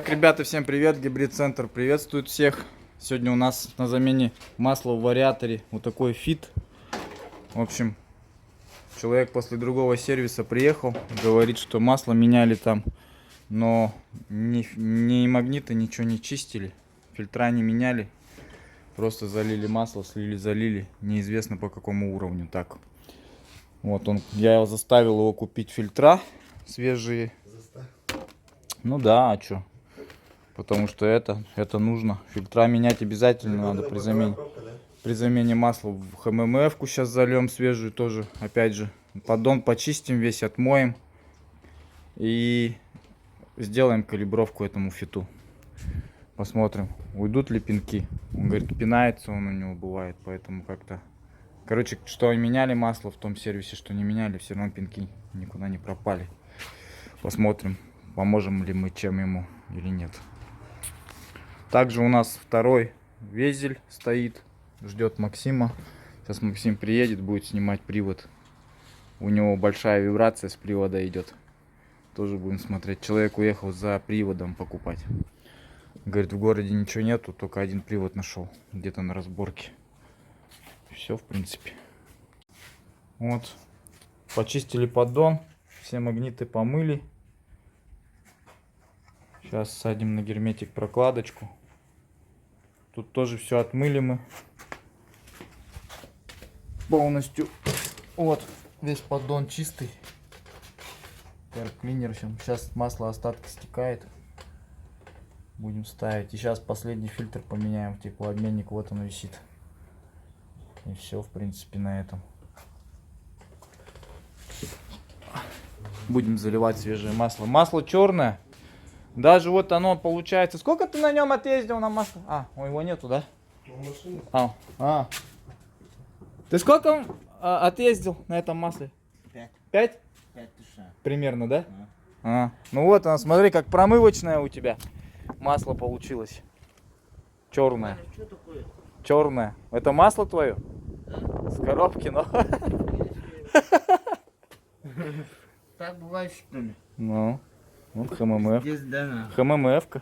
Так, ребята, всем привет, Гибрид Центр приветствует всех. Сегодня у нас на замене масло в вариаторе, вот такой фит. В общем, человек после другого сервиса приехал, говорит, что масло меняли там, но ни магниты ничего не чистили, фильтра не меняли, просто залили масло, залили, неизвестно по какому уровню. Так, вот я его заставил его купить фильтра свежие. Ну да, а чё? Потому что это нужно. Фильтра менять обязательно надо при замене масла. В ХММФ-ку сейчас зальем свежую тоже. Опять же, поддон почистим весь, отмоем. И сделаем калибровку этому фиту. Посмотрим, уйдут ли пинки. Он говорит, пинается он у него бывает, поэтому как-то... Короче, что меняли масло в том сервисе, что не меняли, все равно пинки никуда не пропали. Посмотрим, поможем ли мы чем ему или нет. Также у нас второй везель стоит, ждет Максима. Сейчас Максим приедет, будет снимать привод. У него большая вибрация с привода идет. Тоже будем смотреть. Человек уехал за приводом покупать. Говорит, в городе ничего нету, только один привод нашел. Где-то на разборке. Все, в принципе. Вот. Почистили поддон. Все магниты помыли. Сейчас садим на герметик прокладочку. Тут тоже все отмыли мы. Полностью. Вот. Весь поддон чистый. Клинер. Сейчас масло остатки стекает. Будем ставить. И сейчас последний фильтр поменяем в теплообменник. Вот он висит. И все, в принципе, на этом. Будем заливать свежее масло. Масло черное. Даже вот оно получается. Сколько ты на нем отъездил на масло? Его нету, да? Ты сколько отъездил на этом масле? 5. 5? 5 душа. Примерно, да? Ну вот оно, смотри, как промывочное у тебя масло получилось. Черное. Что такое? Черное. Это масло твое? Да? С коробки, но. Так бывает, что ли? Ну. Вот ХММФ. Здесь, да, ХММФ-ка.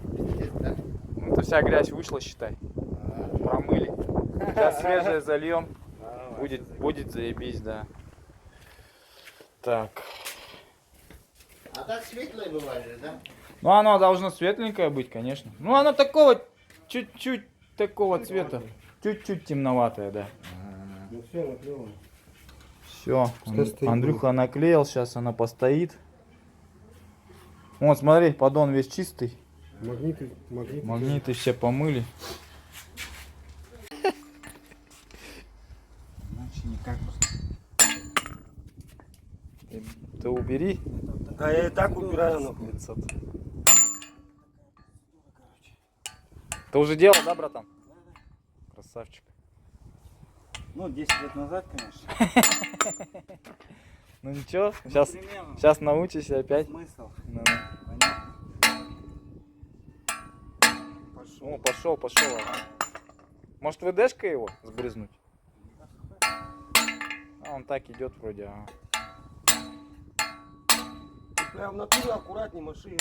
Здесь, да. Это вся грязь вышла, считай. Промыли. Сейчас свежее зальем. Будет заебись, да. Так. А так светлое бывает, да? Ну оно должно светленькое быть, конечно. Ну оно такого, чуть-чуть такого цвета. Чуть-чуть темноватое, да. Ну все, наклеено. Все, Андрюха наклеил, сейчас она постоит. Вот, смотри, поддон весь чистый. Магниты все помыли. Иначе никак. Ты убери. Да я и так убираю, нахуй. Ты уже делал, да, братан? Красавчик. Ну, 10 лет назад, конечно. Ну ничего, сейчас научишься опять. Смысл. Ну. Пошел. О, пошел. Может ВДшкой его сбрызнуть? Он так идет вроде. Прям в натуре аккуратней маши.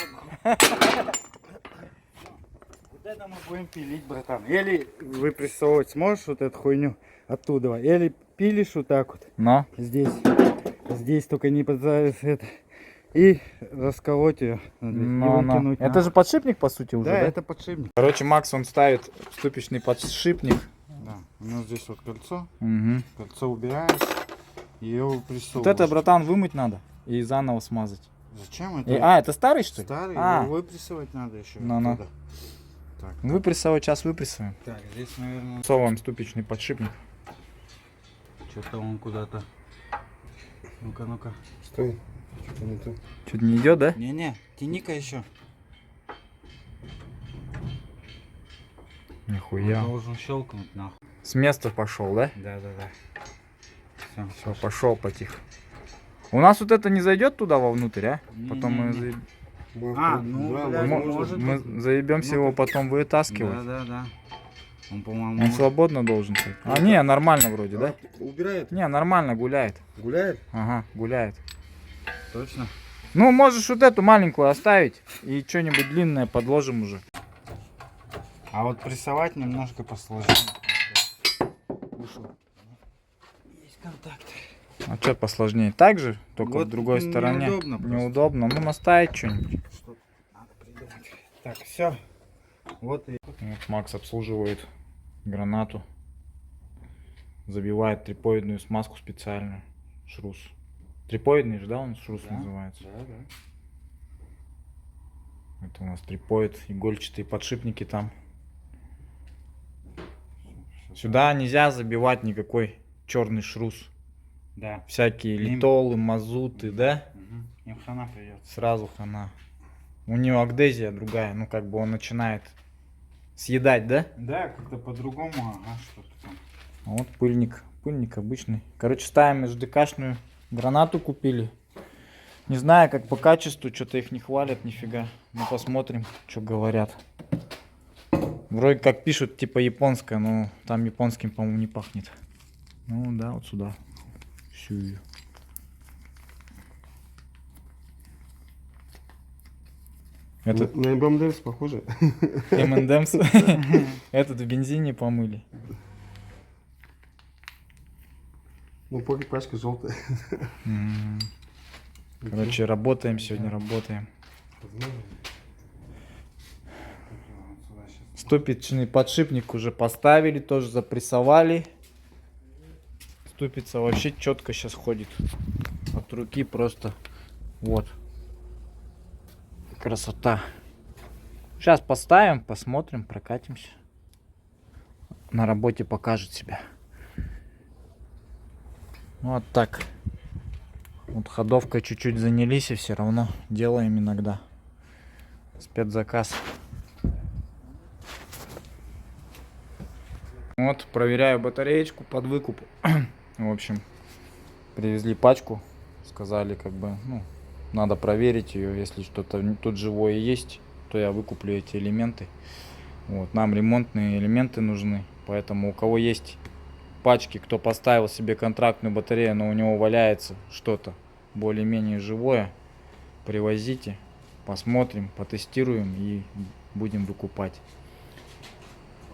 Вот это мы будем пилить, братан. Или выпрессовывать сможешь вот эту хуйню оттуда. Или пилишь вот так вот. Но. Здесь только не подзавис это. И расколоть ее. Но. Это же подшипник, по сути, уже, да? Да, это подшипник. Короче, Макс, он ставит ступичный подшипник. Да. У нас здесь вот кольцо. Угу. Кольцо убираешь. И ее выпрессовываешь. Вот это, братан, вымыть надо и заново смазать. Зачем это? Это старый, что ли? Старый, его выпрессовать надо еще. Ну. Так. Выпрессовать, сейчас выпрессуем. Так, здесь, наверное... Совываем ступичный подшипник. Что-то он куда-то... Ну-ка. Стой. Что-то не то. Чуть не идет, да? Не-не, тяни-ка еще. Нихуя. Он должен щелкнуть, нахуй. С места пошел, да? Да. Все, пошел потихо. У нас вот это не зайдет туда вовнутрь, а? Потом Не-не-не. мы заебемся его потом вытаскивать. Да. Он, по-моему... Он свободно должен быть. Не, нормально вроде, да? Убирает? Не, нормально, гуляет. Гуляет? Ага, гуляет. Точно? Ну, можешь вот эту маленькую оставить и что-нибудь длинное подложим уже. А вот прессовать немножко посложнее. Есть контакт. А что посложнее? Так же, только Вот в другой стороне. неудобно просто. Неудобно. Ну, наставить что-нибудь. Что надо придумать. Так, все. Вот и... Вот Макс обслуживает гранату. Забивает трипоидную смазку специальную. Шрус. Трипоидный же, да, он шрус Да. называется? Да, да. Это у нас трипоид, игольчатые подшипники там. Сюда нельзя забивать никакой черный шрус. Да. Всякие Им- литолы, мазуты, да? Угу. Им хана придет. Сразу хана. У него агдезия другая, ну как бы он начинает съедать, да? Да, как-то по-другому, ага, что-то там. А вот пыльник. Пыльник обычный. Короче, ставим СДКшную гранату купили. Не знаю, как по качеству, что-то их не хвалят, нифига. Ну посмотрим, что говорят. Вроде как пишут, типа японская, но там японским, по-моему, не пахнет. Ну да, вот сюда. Всю ее. Этот На МБМДС похоже. M&M's. Этот в бензине помыли. Ну, пачка желтая. Короче, работаем сегодня, работаем. Ступичный подшипник уже поставили, тоже запрессовали. Ступица вообще четко сейчас ходит. От руки просто. Вот. Красота. Сейчас поставим, посмотрим, прокатимся. На работе покажет себя. Вот так. Вот ходовкой чуть-чуть занялись и все равно делаем иногда. Спецзаказ. Вот, проверяю батареечку под выкуп. В общем, привезли пачку. Сказали, как бы, ну, надо проверить ее. Если что-то тут живое есть, то я выкуплю эти элементы. Вот, нам ремонтные элементы нужны. Поэтому у кого есть пачки, кто поставил себе контрактную батарею, но у него валяется что-то более-менее живое, привозите, посмотрим, потестируем и будем выкупать.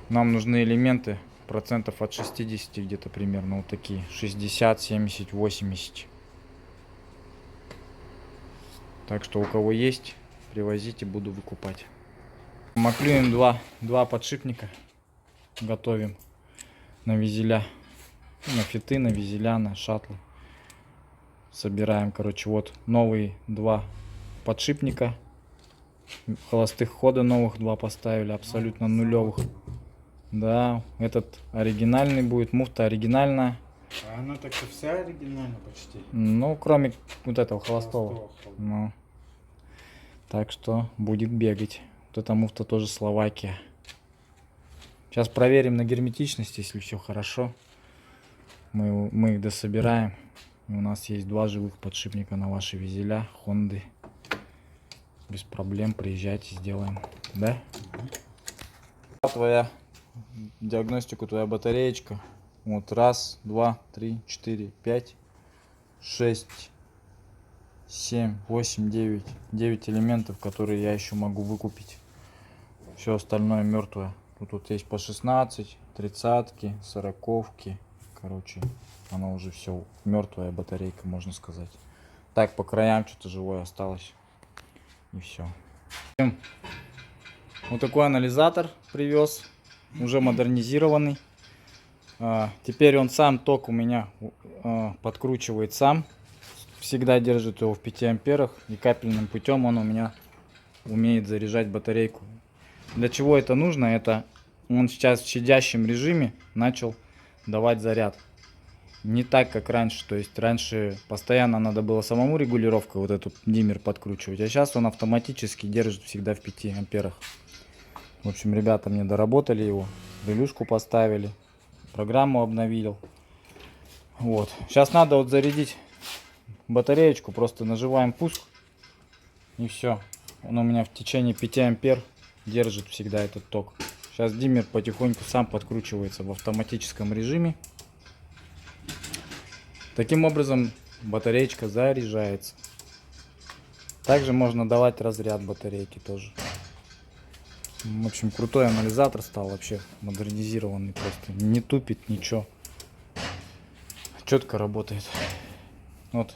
Нам нужны элементы процентов от 60 где-то примерно, вот такие 60, 70, 80. Так что у кого есть, привозите, буду выкупать. Маклюем два подшипника, готовим на визеля, на фиты, на визеля, на шаттлы. Собираем, короче, вот новые два подшипника, холостых хода новых два поставили, абсолютно нулевых. Да, этот оригинальный будет, муфта оригинальная. А она так-то вся оригинальна почти. Ну, кроме вот этого холостого. Холостого. Ну, так что будет бегать. Вот эта муфта тоже Словакия. Сейчас проверим на герметичность, если все хорошо. Мы их дособираем. И у нас есть два живых подшипника на ваши визеля, Хонды. Без проблем, приезжайте, сделаем. Да? Твоя диагностику, твоя батареечка. Вот раз, два, три, четыре, пять, 6, 7, 8, 9. 9 элементов, которые я еще могу выкупить. Все остальное мертвое. Тут есть по 16, 30-ки, 40-ки. Короче, она уже все мертвая батарейка, можно сказать. Так, по краям что-то живое осталось. И все. Вот такой анализатор привез. Уже модернизированный. Теперь он сам ток у меня подкручивает сам. Всегда держит его в 5 амперах. И капельным путем он у меня умеет заряжать батарейку. Для чего это нужно? Это он сейчас в щадящем режиме начал давать заряд. Не так, как раньше. То есть раньше постоянно надо было самому регулировкой вот эту диммер подкручивать. А сейчас он автоматически держит всегда в 5 амперах. В общем, ребята мне доработали его. Релюшку поставили. Программу обновил. Вот. Сейчас надо вот зарядить батареечку. Просто нажимаем пуск. И все. Он у меня в течение 5 ампер держит всегда этот ток. Сейчас диммер потихоньку сам подкручивается в автоматическом режиме. Таким образом батареечка заряжается. Также можно давать разряд батарейки тоже. В общем, крутой анализатор стал вообще, модернизированный просто. Не тупит, ничего. Четко работает. Вот.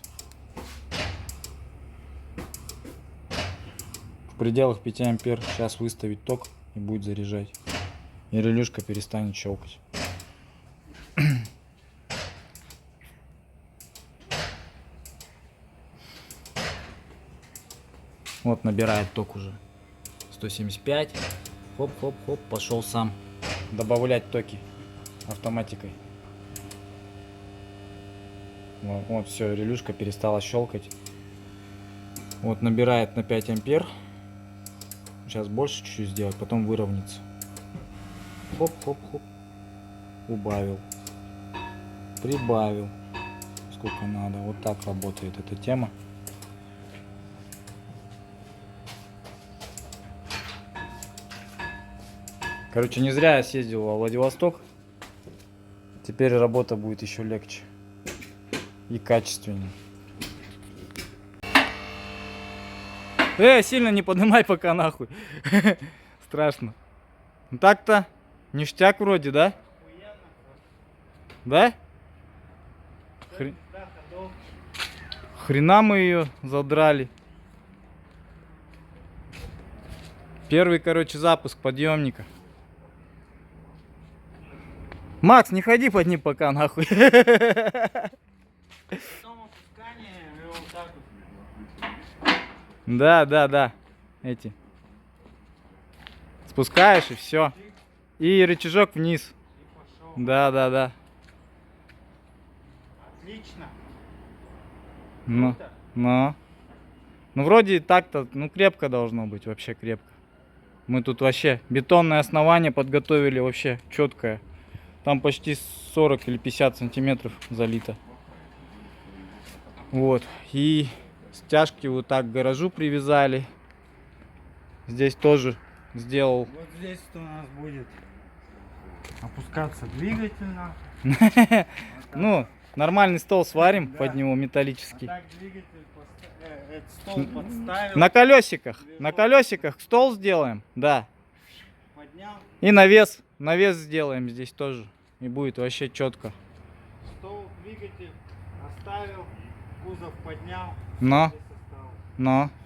В пределах 5 ампер сейчас выставить ток и будет заряжать. И релюшка перестанет щелкать. Вот набирает ток уже. 175. Хоп-хоп-хоп, пошел сам добавлять токи автоматикой. Вот все, релюшка перестала щелкать. Вот набирает на 5 ампер. Сейчас больше чуть-чуть сделать, потом выровняется. Хоп-хоп-хоп. Убавил. Прибавил. Сколько надо. Вот так работает эта тема. Короче, не зря я съездил во Владивосток. Теперь работа будет еще легче и качественнее. Сильно не поднимай пока нахуй. Страшно. Ну так-то ништяк вроде, да? Да? Хрена мы ее задрали. Первый, короче, запуск подъемника. Макс, не ходи под ним пока, нахуй. Да. Эти. Спускаешь и все. И рычажок вниз. Да. Отлично. Ну, вроде так-то, крепко должно быть, вообще крепко. Мы тут вообще бетонное основание подготовили, вообще четкое. Там почти 40 или 50 сантиметров залито. Вот. И стяжки вот так к гаражу привязали. Здесь тоже сделал. Вот здесь у нас будет опускаться двигатель. Ну, нормальный стол сварим под него, металлический. Так двигатель стол подставил. На колесиках стол сделаем, да. Поднял. И навес сделаем здесь тоже. И будет вообще четко. Стол, двигатель оставил, кузов поднял. Но. Здесь осталось.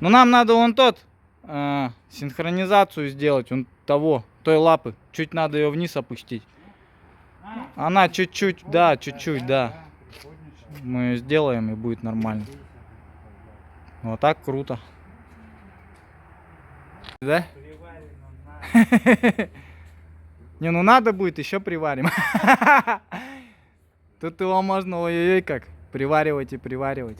Ну, нам надо вон синхронизацию сделать, той лапы. Чуть надо ее вниз опустить. Она чуть-чуть, да. Мы ее сделаем и будет нормально. Вот так круто. Да? Не, надо будет, еще приварим. Тут его можно ой-ой-ой как приваривать и приваривать.